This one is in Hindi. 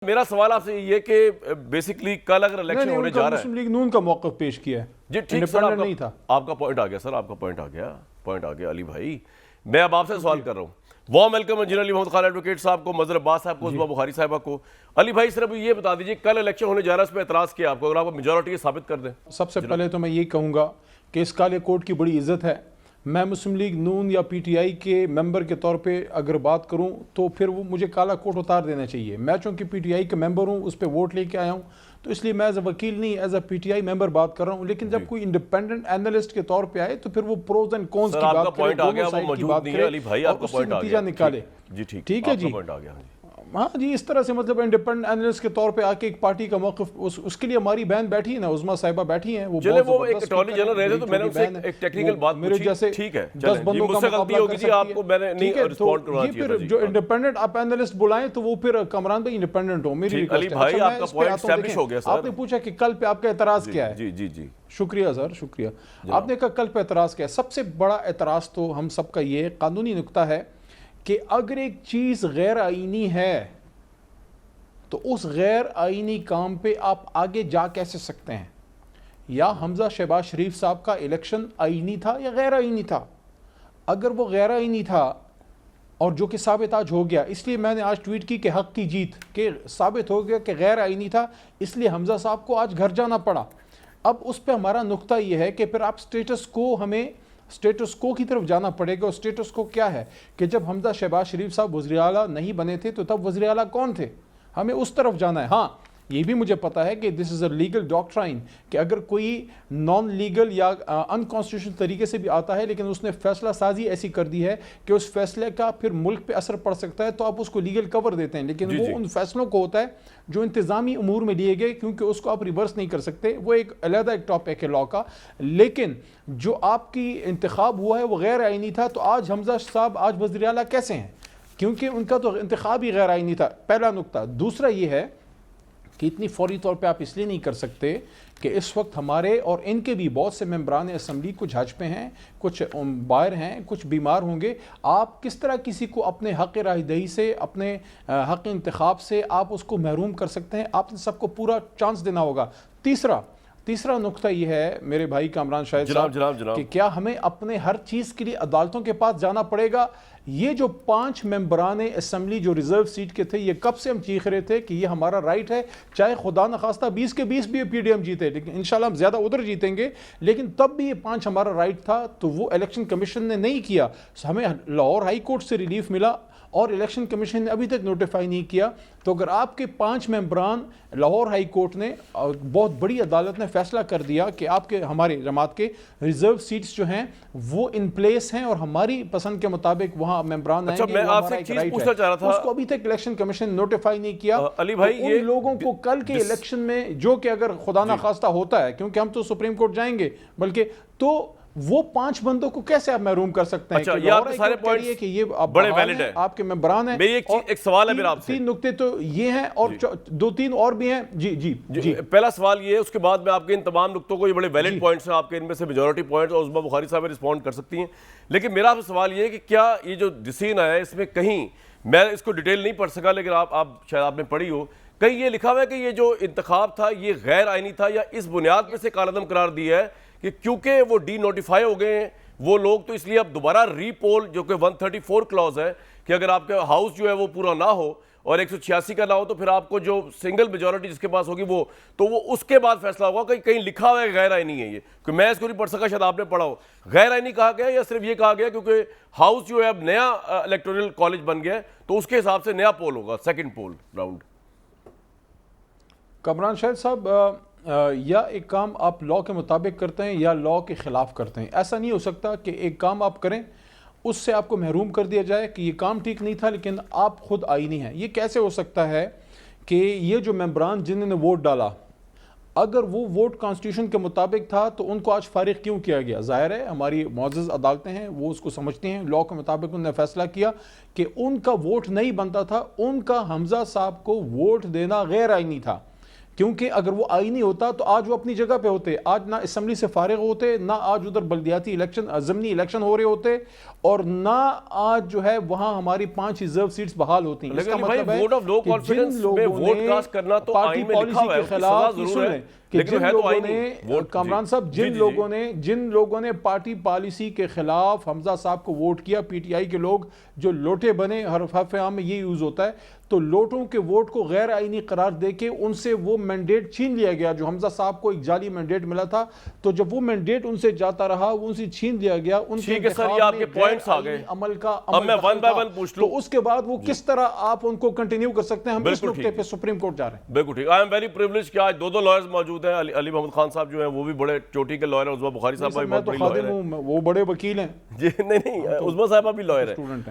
मेरा सवाल आपसे ये कि बेसिकली कल अगर इलेक्शन होने जा रहा है, मुस्लिम लीग नून का मौक़िफ़ पेश किया है जी ठीक सर, नहीं था। आपका पॉइंट आ गया सर, आपका पॉइंट आ गया अली भाई। मैं अब आपसे सवाल कर रहा हूँ, warm welcome engineer Ali Mohammad Khan advocate साहब को, मजहर अब्बास साहब को, उस्मा बुखारी साहबा को। अली भाई सिर्फ ये बता दीजिए, कल इलेक्शन होने जा रहा है, इस पर एतराज़ किया आपको, अगर आपको मेजॉरिटी साबित कर दें। सबसे पहले तो मैं ये कहूँगा कि इस काले कोट की बड़ी इज्जत है। मैं मुस्लिम लीग नून या पीटीआई के मेंबर के तौर पे अगर बात करूं तो फिर वो मुझे काला कोट उतार देना चाहिए। मैं चूँकि पीटीआई का मेंबर हूं, उस पर वोट लेके आया हूं, तो इसलिए मैं एज अ वकील नहीं, एज अ पीटीआई मेंबर बात कर रहा हूं। लेकिन जब कोई इंडिपेंडेंट एनालिस्ट के तौर पे आए तो फिर वो प्रोज एंड कॉन्स की बात करे, दोनों साइड की बात करे और उससे नतीजा निकाले। ठीक है जी, हाँ जी, इस तरह से मतलब इंडिपेंडेंट एनालिस्ट के तौर पे आके एक पार्टी का मौक़िफ़, उसके लिए हमारी बहन बैठी है ना, उस्मा साहिबा बैठी हैं, वो एक अटॉर्नी जनरल रहे थे, तो मैंने उनसे एक टेक्निकल बात मेरे जैसे ठीक है, 10 बंदों का गलती होगी जी, आपको मैंने नहीं रिस्पॉन्ड करना चाहिए। फिर जो इंडिपेंडेंट आप एनालिस्ट बुलाएं तो वो फिर कमरान भाई इंडिपेंडेंट हो, मेरी रिक्वेस्ट है। भाई आपका पॉइंट एस्टैब्लिश हो गया सर। आपने पूछा कि कल पे आपका एतराज़ क्या है। जी जी जी, शुक्रिया सर, शुक्रिया। आपने कहा कल पे एतराज़ क्या है। सबसे बड़ा एतराज़ तो हम सबका ये कानूनी नुक्ता है कि अगर एक चीज़ गैर आईनी है तो उस गैर आईनी काम पे आप आगे जा कैसे सकते हैं। या हमजा शहबाज शरीफ साहब का इलेक्शन आईनी था या गैर आईनी था। अगर वो गैर आईनी था और जो कि साबित आज हो गया, इसलिए मैंने आज ट्वीट की कि हक की जीत, के साबित हो गया कि गैर आईनी था, इसलिए हमजा साहब को आज घर जाना पड़ा। अब उस पर हमारा नुक्ता ये है कि फिर आप हमें स्टेटस को की तरफ जाना पड़ेगा। और स्टेटस को क्या है कि जब हमजा शहबाज शरीफ साहब वज़ीर आला नहीं बने थे तो तब वज़ीर आला कौन थे, हमें उस तरफ जाना है। हाँ, ये भी मुझे पता है कि this is a legal doctrine कि अगर कोई नॉन लीगल या अनकॉन्स्टिट्यूशनल तरीके से भी आता है लेकिन उसने फैसला साजी ऐसी कर दी है कि उस फैसले का फिर मुल्क पे असर पड़ सकता है, तो आप उसको लीगल कवर देते हैं। लेकिन वो उन फैसलों को होता है जो इंतज़ामी उमूर में लिए गए, क्योंकि उसको आप रिवर्स नहीं कर सकते, वो एक अलग एक टॉपिक है लॉ का। लेकिन जो आपकी इंतखाब हुआ है वो गैर आईनी था, तो आज हमजा साहब आज वज़ीर आला कैसे हैं, क्योंकि उनका तो इंतखाब ही गैर आईनी था। पहला नुक्ता। दूसरा ये है कि इतनी फौरी तौर पे आप इसलिए नहीं कर सकते कि इस वक्त हमारे और इनके भी बहुत से मेंबरान असम्बली कुछ हज पे हैं, कुछ बाहर हैं, कुछ बीमार होंगे। आप किस तरह किसी को अपने हक़ राहदही से, अपने हक़ इंतखाब से आप उसको महरूम कर सकते हैं। आपने सबको पूरा चांस देना होगा। तीसरा नुक्ता यह है मेरे भाई कामरान शाहिद साहब कि क्या हमें अपने हर चीज़ के लिए अदालतों के पास जाना पड़ेगा। ये जो 5 मेंबरान असम्बली जो रिजर्व सीट के थे, ये कब से हम चीख रहे थे कि ये हमारा राइट है, चाहे खुदा न खास्ता 20 के 20 भी पीडीएम जीते, लेकिन इंशाल्लाह हम ज़्यादा उधर जीतेंगे, लेकिन तब भी ये 5 हमारा राइट था। तो वो इलेक्शन कमीशन ने नहीं किया। हमें लाहौर हाई कोर्ट से रिलीफ मिला और इलेक्शन कमीशन ने अभी तक नोटिफाई नहीं किया। तो अगर आपके 5 मेंबरान, लाहौर हाई कोर्ट ने बहुत बड़ी अदालत ने फैसला कर दिया कि आपके हमारे जमात के रिजर्व सीट्स जो हैं वो इन प्लेस हैं और हमारी पसंद के मुताबिक वहां मेंबरान आएंगे। अच्छा, मैं आपसे एक चीज पूछना चाह रहा था, उसको अभी तक इलेक्शन कमीशन नोटिफाई नहीं किया। अली भाई, तो उन लोगों को कल के इलेक्शन में, जो कि अगर खुदा ना खास्ता होता है, क्योंकि हम तो सुप्रीम कोर्ट जाएंगे, बल्कि तो वो 5 बंदों को कैसे आप महरूम कर सकते हैं। अच्छा, ये आपके सारे पॉइंट्स है कि ये बड़े वैलिड है, आपके मेंबरान हैं। एक सवाल है मेरा आपसे, 3 नुक्ते तो ये हैं और 2-3 और भी हैं। जी जी जी, पहला सवाल ये है, उसके बाद मैं आपके इन तमाम नुक्तों को, ये बड़े वैलिड पॉइंट्स हैं आपके, इनमें से मेजॉरिटी पॉइंट्स और उस्मा बुखारी साहब रिस्पॉन्ड कर सकती हैं। लेकिन मेरा आपसे सवाल ये है कि क्या ये जो डिसीजन आया है, इसमें कहीं, मैं इसको डिटेल नहीं पढ़ सका, लेकिन आप शायद आपने पढ़ी हो, कहीं ये लिखा हुआ है कि ये जो इंतखाब था ये गैर आईनी था, या इस बुनियाद पर से कालादम करार दिया है कि क्योंकि वो डी नोटिफाई हो गए हैं वो लोग, तो इसलिए अब दोबारा रीपोल, जो कि 134 क्लॉज है कि अगर आपका हाउस जो है वो पूरा ना हो और 186 का ना हो, तो फिर आपको जो सिंगल मेजॉरिटी जिसके पास होगी वो, तो वो उसके बाद फैसला होगा। कहीं लिखा हुआ है गैर आईनी है ये, कि मैं इसको नहीं पढ़ सका, शायद आपने पढ़ा हो। गैर आईनी कहा गया या सिर्फ ये कहा गया क्योंकि हाउस जो है अब नया इलेक्टोरल कॉलेज बन गया है, तो उसके हिसाब से नया पोल होगा, सेकेंड पोल राउंड। कमरान शाहिद साहब, या एक काम आप लॉ के मुताबिक करते हैं या लॉ के ख़िलाफ़ करते हैं। ऐसा नहीं हो सकता कि एक काम आप करें उससे आपको महरूम कर दिया जाए कि ये काम ठीक नहीं था लेकिन आप खुद आईनी हैं। ये कैसे हो सकता है कि ये जो मेंबरान जिन्होंने वोट डाला, अगर वो वोट कॉन्स्टिट्यूशन के मुताबिक था तो उनको आज फारिग क्यों किया गया। ज़ाहिर है हमारी मुअज़्ज़ज़ अदालतें हैं, वो उसको समझती हैं। लॉ के मुताबिक उन्होंने फैसला किया कि उनका वोट नहीं बनता था, उनका हमजा साहब को वोट देना गैर आईनी था। क्योंकि अगर वो आईनी होता तो आज वो अपनी जगह पे होते, आज ना असेंबली से फारिग होते, ना आज उधर बल्दियाती इलेक्शन ज़मीनी इलेक्शन हो रहे होते, और ना आज जो है वहां हमारी 5 रिजर्व सीट्स बहाल होती हैं। इसका मतलब है वोट ऑफ नो कि कॉन्फिडेंस जिन में लोगों वोट ने कास्ट करना तो पार्टी आईन में लिखा पॉलिसी हुआ है, के उसकी खिलाफ सजा जरूर सुने है, कि लेकिन जिन है तो लोगों आईन ने ही। वोट कामरान साहब जी, जी, जिन लोगों ने पार्टी पॉलिसी के खिलाफ हमजा साहब को वोट किया, पीटीआई के लोग जो लोटे बने, हर आम में ये यूज होता है, तो लोटों के वोट को गैर आईनी करार देके उनसे वो मैंडेट छीन लिया गया जो हमजा साहब को एक जाली मैंडेट मिला था। तो जब वो मैंडेट उनसे जाता रहा, वो उनसे छीन लिया गया। उनके ठीक है सर, ये आपके पॉइंट्स आ गए। अमल का अब मैं वन बाय वन पूछ लूं, तो उसके बाद वो किस तरह आप उनको कंटिन्यू कर सकते हैं? हम इस नुक्ते पे सुप्रीम कोर्ट जा रहे हैं। बिल्कुल ठीक। आई एम वेरी प्रिविलेज कि आज दो लॉयर्स मौजूद हैं। अली मोहम्मद खान साहब जो हैं वो भी बड़े चोटी के लॉयर हैं, उज़्मा बुखारी साहब भी बहुत बड़ी लॉयर हैं। वो बड़े वकील हैं जी नहीं, उज़्मा साहब भी लॉयर है।